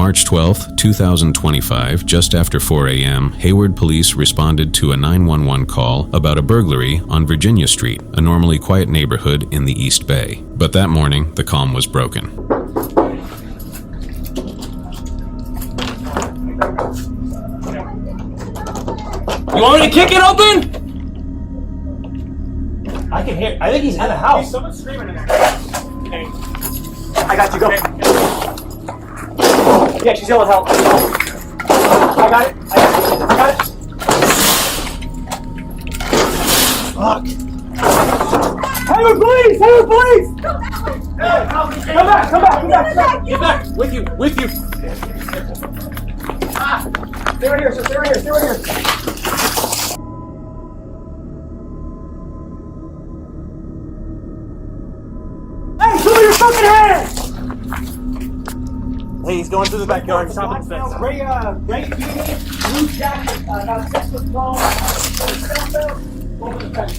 March 12, 2025, just after 4 a.m., Hayward police responded to a 911 call about a burglary on Virginia Street, a normally quiet neighborhood in the East Bay. But that morning, the calm was broken. You want me to kick it open? I can hear. I think he's in the house. Someone's screaming in there. Okay. I got you. Go. Yeah, she's yelling help. I got it. I got it. Fuck. Hayward police! Hayward police! Hey, come back! Get back! With you! Stay right here, sir. Stay right here. Hey, show me your fucking hands! Hey, he's going through the backyard. He's chopping his fence. Gray beanie, blue jacket, about 6 foot tall, over the fence.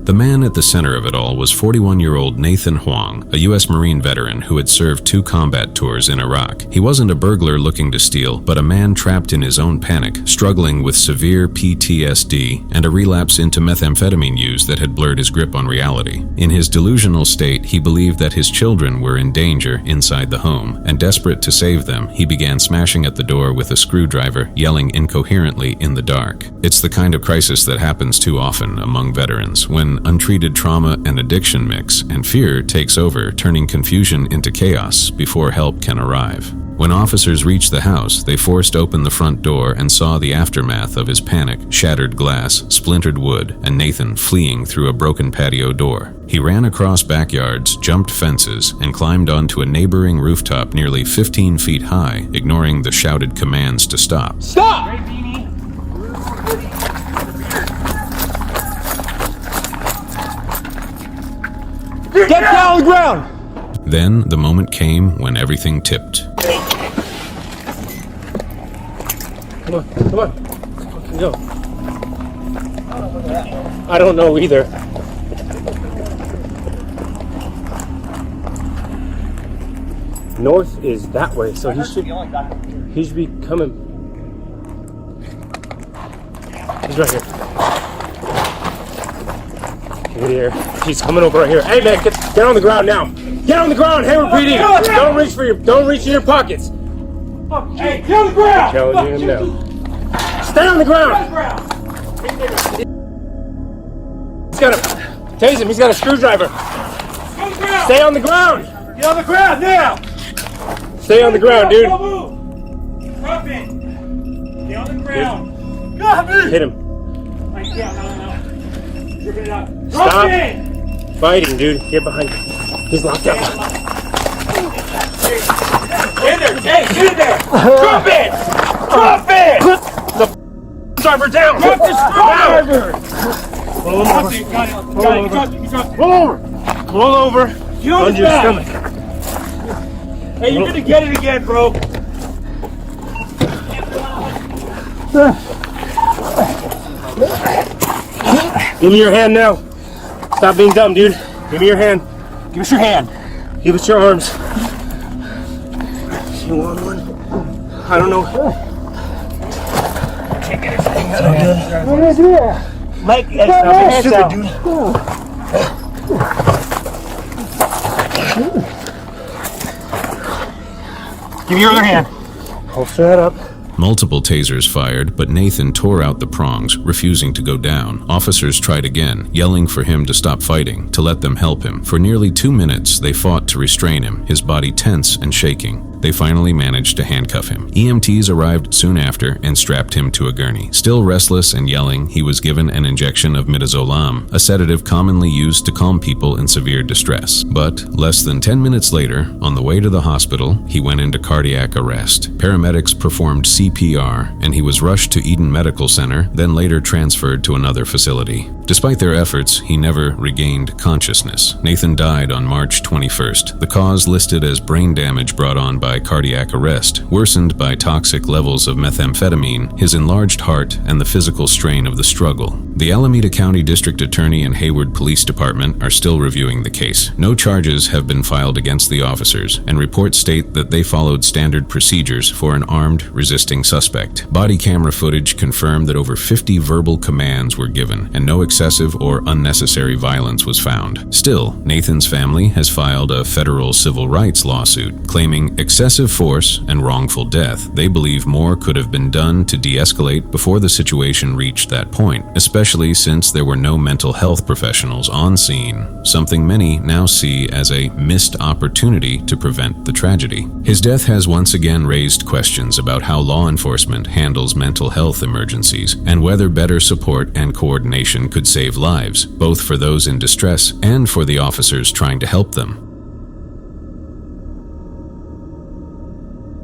The man at the center of it all was 41-year-old Nathan Huang, a U.S. Marine veteran who had served 2 combat tours in Iraq. He wasn't a burglar looking to steal, but a man trapped in his own panic, struggling with severe PTSD and a relapse into methamphetamine use that had blurred his grip on reality. In his delusional state, he believed that his children were in danger inside the home, and desperate to save them, he began smashing at the door with a screwdriver, yelling incoherently in the dark. It's the kind of crisis that happens too often among veterans, when untreated trauma and addiction mix, and fear takes over, turning confusion into chaos before help can arrive. When officers reached the house, they forced open the front door and saw the aftermath of his panic: shattered glass, splintered wood, and Nathan fleeing through a broken patio door. He ran across backyards, jumped fences, and climbed onto a neighboring rooftop nearly 15 feet high, ignoring the shouted commands to stop. Stop! Get down on the ground! Then the moment came when everything tipped. Come on. Go. I don't know either. North is that way, so he should be coming. He's right here. Get here. He's coming over right here. Hey man, get on the ground now. Get on the ground, Hayward PD. Don't reach in your pockets. Hey, get on the ground! Challenging him now. Stay on the ground. He's got a tase him. He's got a screwdriver. Stay on the ground. Get on the ground now! Stay on the ground, dude. Don't move! Drop it! Get on the ground! God, Hit him. Dripping it out. Stop fighting, dude. Get behind him. He's locked up. Get in there! Hey, get in there! Drop it! Drop it! The driver down! Drop the screwdriver! Roll him over. Roll over. Get on Under the your back. stomach. Hey, you're gonna get it again, bro. Give me your hand now. Stop being dumb, dude. Give me your hand. Give us your hand. Give us your arms. You want one? I don't know. Mike, dude. Give me your other hand. Holster that up. Multiple tasers fired, but Nathan tore out the prongs, refusing to go down. Officers tried again, yelling for him to stop fighting, to let them help him. For nearly 2 minutes, they fought to restrain him, his body tense and shaking. They finally managed to handcuff him. EMTs arrived soon after and strapped him to a gurney. Still restless and yelling, he was given an injection of midazolam, a sedative commonly used to calm people in severe distress. But less than 10 minutes later, on the way to the hospital, he went into cardiac arrest. Paramedics performed CPR, and he was rushed to Eden Medical Center, then later transferred to another facility. Despite their efforts, he never regained consciousness. Nathan died on March 21st, the cause listed as brain damage brought on by by cardiac arrest, worsened by toxic levels of methamphetamine, his enlarged heart, and the physical strain of the struggle. The Alameda County District Attorney and Hayward Police Department are still reviewing the case. No charges have been filed against the officers, and reports state that they followed standard procedures for an armed, resisting suspect. Body camera footage confirmed that over 50 verbal commands were given, and no excessive or unnecessary violence was found. Still, Nathan's family has filed a federal civil rights lawsuit claiming excessive force and wrongful death. They believe more could have been done to de-escalate before the situation reached that point, especially since there were no mental health professionals on scene, something many now see as a missed opportunity to prevent the tragedy. His death has once again raised questions about how law enforcement handles mental health emergencies and whether better support and coordination could save lives, both for those in distress and for the officers trying to help them.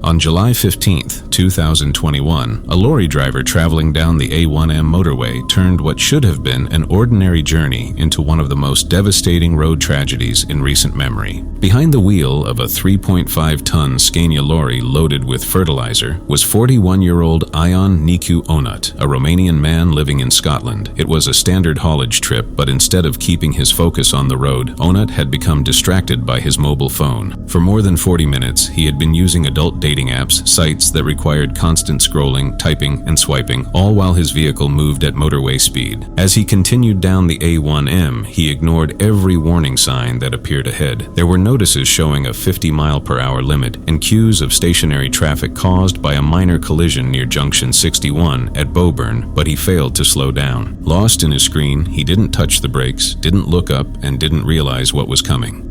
On July 15, 2021, a lorry driver traveling down the A1M motorway turned what should have been an ordinary journey into one of the most devastating road tragedies in recent memory. Behind the wheel of a 3.5-ton Scania lorry loaded with fertilizer was 41-year-old Ion Nicu Onat, a Romanian man living in Scotland. It was a standard haulage trip, but instead of keeping his focus on the road, Onat had become distracted by his mobile phone. For more than 40 minutes, he had been using adult dating apps, sites that required constant scrolling, typing, and swiping, all while his vehicle moved at motorway speed. As he continued down the A1M, he ignored every warning sign that appeared ahead. There were notices showing a 50-mile-per-hour limit and cues of stationary traffic caused by a minor collision near Junction 61 at Boburn, but he failed to slow down. Lost in his screen, he didn't touch the brakes, didn't look up, and didn't realize what was coming.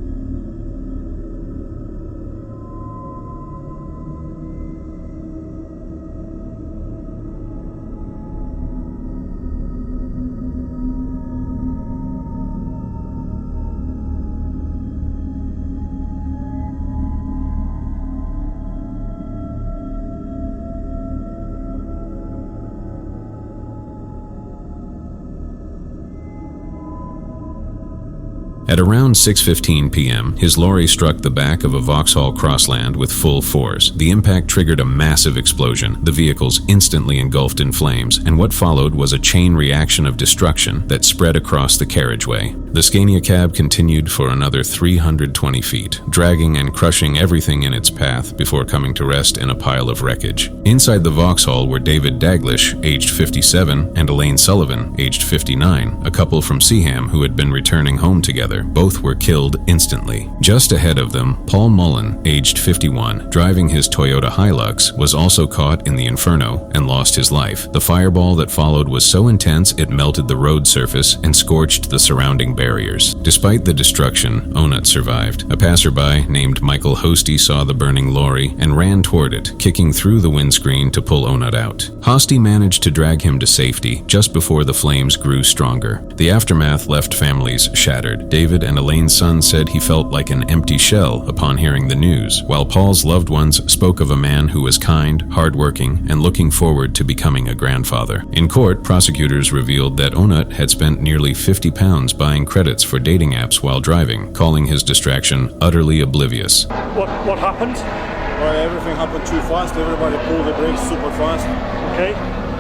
At around 6:15 p.m., his lorry struck the back of a Vauxhall Crossland with full force. The impact triggered a massive explosion. The vehicles instantly engulfed in flames, and what followed was a chain reaction of destruction that spread across the carriageway. The Scania cab continued for another 320 feet, dragging and crushing everything in its path before coming to rest in a pile of wreckage. Inside the Vauxhall were David Daglish, aged 57, and Elaine Sullivan, aged 59, a couple from Seaham who had been returning home together. Both were killed instantly. Just ahead of them, Paul Mullen, aged 51, driving his Toyota Hilux, was also caught in the inferno and lost his life. The fireball that followed was so intense it melted the road surface and scorched the surrounding barriers. Despite the destruction, Onat survived. A passerby named Michael Hosty saw the burning lorry and ran toward it, kicking through the windscreen to pull Onat out. Hosty managed to drag him to safety just before the flames grew stronger. The aftermath left families shattered. David and Elaine's son said he felt like an empty shell upon hearing the news, while Paul's loved ones spoke of a man who was kind, hardworking, and looking forward to becoming a grandfather. In court, prosecutors revealed that Onat had spent nearly 50 pounds buying credits for dating apps while driving, calling his distraction utterly oblivious. What happened? Well, everything happened too fast. Everybody pulled the brakes super fast. Okay.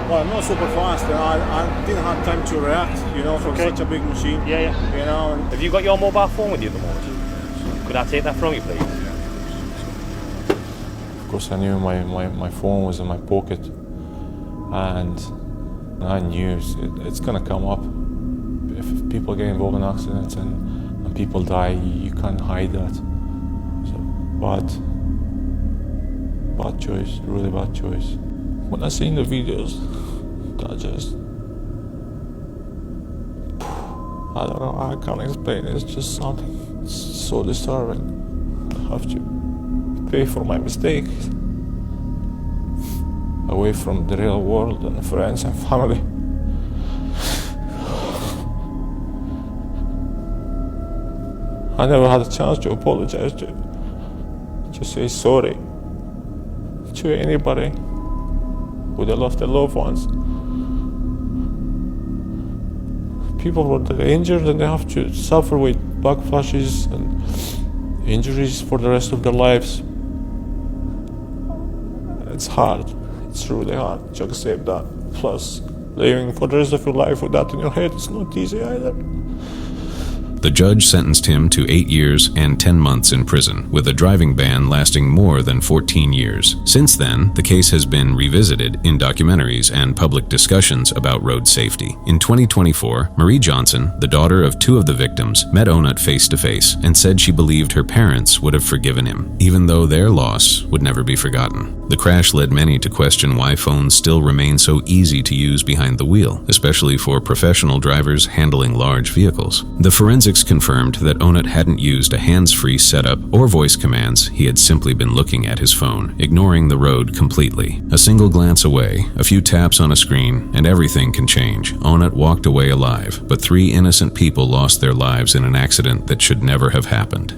Well, not super fast. I didn't have time to react, for such a big machine. Yeah. And Have you got your mobile phone with you at the moment? Could I take that from you, please? Of course, I knew my phone was in my pocket, and I knew it's gonna come up. If people get involved in accidents and people die, you can't hide that. So, bad choice, really bad choice. When I seen the videos, I don't know, I can't explain it. It's just something so disturbing. I have to pay for my mistakes. Away from the real world and friends and family. I never had a chance to apologize, to say sorry to anybody who they lost their loved ones. People who are injured and they have to suffer with backflashes and injuries for the rest of their lives. it's hard. It's really hard to accept that. Plus, living for the rest of your life with that in your head is not easy either. The judge sentenced him to 8 years and 10 months in prison, with a driving ban lasting more than 14 years. Since then, the case has been revisited in documentaries and public discussions about road safety. In 2024, Marie Johnson, the daughter of 2 of the victims, met Onut face-to-face and said she believed her parents would have forgiven him, even though their loss would never be forgotten. The crash led many to question why phones still remain so easy to use behind the wheel, especially for professional drivers handling large vehicles. The forensics confirmed that Onut hadn't used a hands-free setup or voice commands. He had simply been looking at his phone, ignoring the road completely. A single glance away, a few taps on a screen, and everything can change. Onut walked away alive, but 3 innocent people lost their lives in an accident that should never have happened.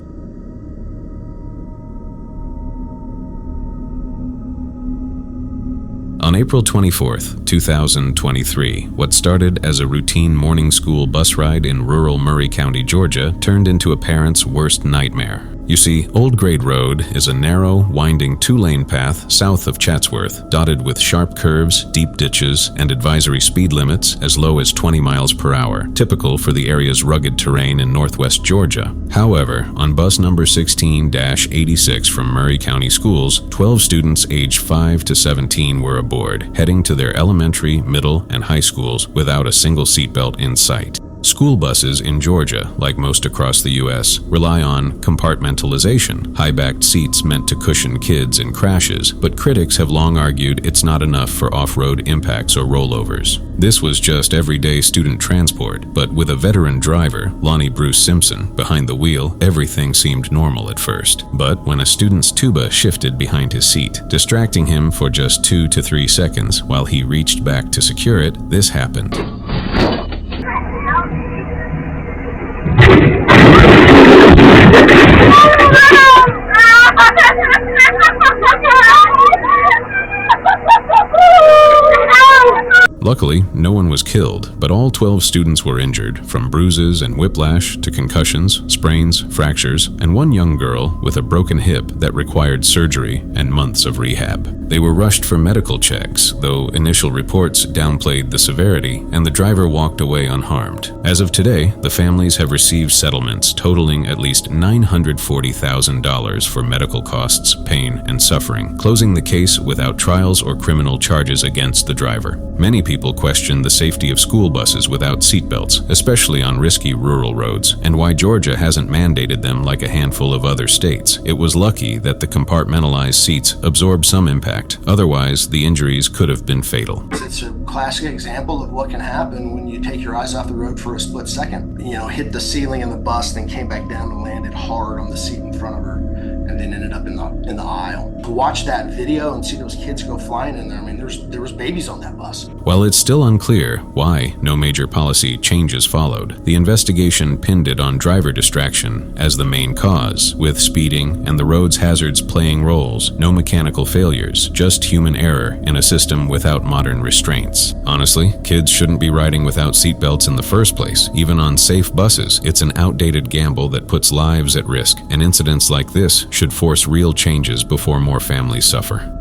On April 24, 2023, what started as a routine morning school bus ride in rural Murray County, Georgia, turned into a parent's worst nightmare. You see, Old Grade Road is a narrow, winding 2-lane path south of Chatsworth, dotted with sharp curves, deep ditches, and advisory speed limits as low as 20 miles per hour, typical for the area's rugged terrain in northwest Georgia. However, on bus number 16-86 from Murray County Schools, 12 students aged 5 to 17 were aboard, heading to their elementary, middle, and high schools without a single seatbelt in sight. School buses in Georgia, like most across the U.S., rely on compartmentalization, high-backed seats meant to cushion kids in crashes, but critics have long argued it's not enough for off-road impacts or rollovers. This was just everyday student transport, but with a veteran driver, Lonnie Bruce Simpson, behind the wheel, everything seemed normal at first. But when a student's tuba shifted behind his seat, distracting him for just 2 to 3 seconds while he reached back to secure it, this happened. Luckily, no one was killed, but all 12 students were injured, from bruises and whiplash to concussions, sprains, fractures, and one young girl with a broken hip that required surgery and months of rehab. They were rushed for medical checks, though initial reports downplayed the severity, and the driver walked away unharmed. As of today, the families have received settlements totaling at least $940,000 for medical costs, pain, and suffering, closing the case without trials or criminal charges against the driver. Many people question the safety of school buses without seatbelts, especially on risky rural roads, and why Georgia hasn't mandated them like a handful of other states. It was lucky that the compartmentalized seats absorbed some impact. Otherwise, the injuries could have been fatal. It's a classic example of what can happen when you take your eyes off the road for a split second. Hit the ceiling of the bus, then came back down and landed hard on the seat in front of her, and then ended up in the aisle. To watch that video and see those kids go flying in there, there was babies on that bus. While it's still unclear why no major policy changes followed, the investigation pinned it on driver distraction as the main cause, with speeding and the road's hazards playing roles. No mechanical failures, just human error in a system without modern restraints. Honestly, kids shouldn't be riding without seatbelts in the first place. Even on safe buses, it's an outdated gamble that puts lives at risk, and incidents like this should force real changes before more families suffer.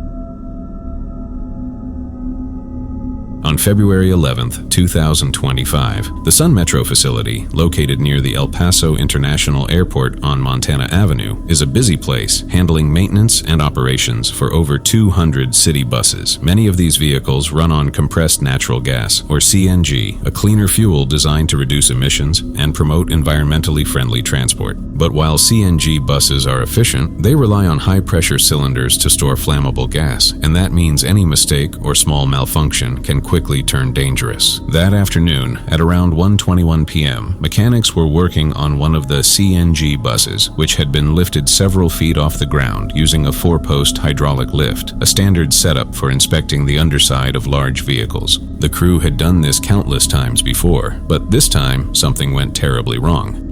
On February 11, 2025, the Sun Metro facility, located near the El Paso International Airport on Montana Avenue, is a busy place handling maintenance and operations for over 200 city buses. Many of these vehicles run on compressed natural gas, or CNG, a cleaner fuel designed to reduce emissions and promote environmentally friendly transport. But while CNG buses are efficient, they rely on high-pressure cylinders to store flammable gas, and that means any mistake or small malfunction can quickly turn dangerous. That afternoon, at around 1:21 p.m., mechanics were working on one of the CNG buses, which had been lifted several feet off the ground using a 4-post hydraulic lift, a standard setup for inspecting the underside of large vehicles. The crew had done this countless times before, but this time, something went terribly wrong.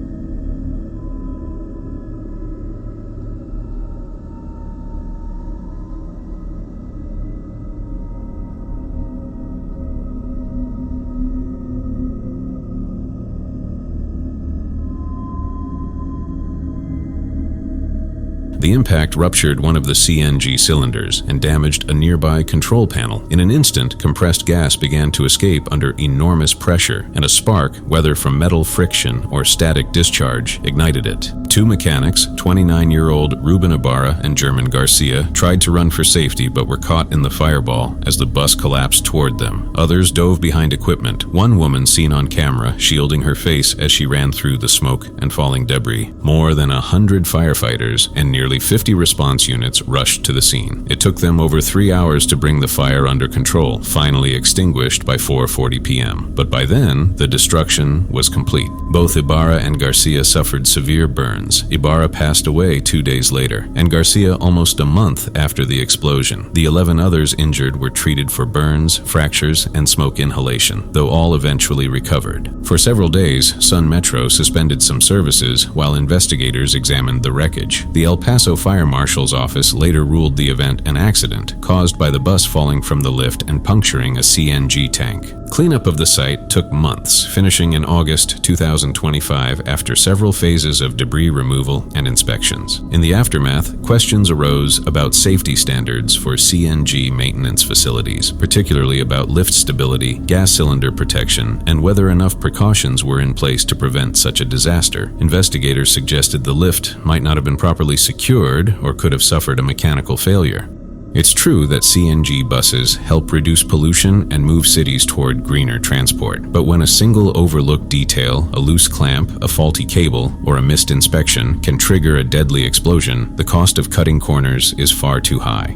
The impact ruptured one of the CNG cylinders and damaged a nearby control panel. In an instant, compressed gas began to escape under enormous pressure, and a spark, whether from metal friction or static discharge, ignited it. Two mechanics, 29-year-old Ruben Ibarra and German Garcia, tried to run for safety but were caught in the fireball as the bus collapsed toward them. Others dove behind equipment, one woman seen on camera shielding her face as she ran through the smoke and falling debris. More than 100 firefighters and nearly 50 response units rushed to the scene. It took them over 3 hours to bring the fire under control, finally extinguished by 4:40 p.m. But by then, the destruction was complete. Both Ibarra and Garcia suffered severe burns. Ibarra passed away 2 days later, and Garcia almost a month after the explosion. The 11 others injured were treated for burns, fractures, and smoke inhalation, though all eventually recovered. For several days, Sun Metro suspended some services while investigators examined the wreckage. The El Paso Fire Marshal's office later ruled the event an accident caused by the bus falling from the lift and puncturing a CNG tank. Cleanup of the site took months, finishing in August 2025 after several phases of debris removal and inspections. In the aftermath, questions arose about safety standards for CNG maintenance facilities, particularly about lift stability, gas cylinder protection, and whether enough precautions were in place to prevent such a disaster. Investigators suggested the lift might not have been properly secured or could have suffered a mechanical failure. It's true that CNG buses help reduce pollution and move cities toward greener transport, but when a single overlooked detail, a loose clamp, a faulty cable, or a missed inspection can trigger a deadly explosion, the cost of cutting corners is far too high.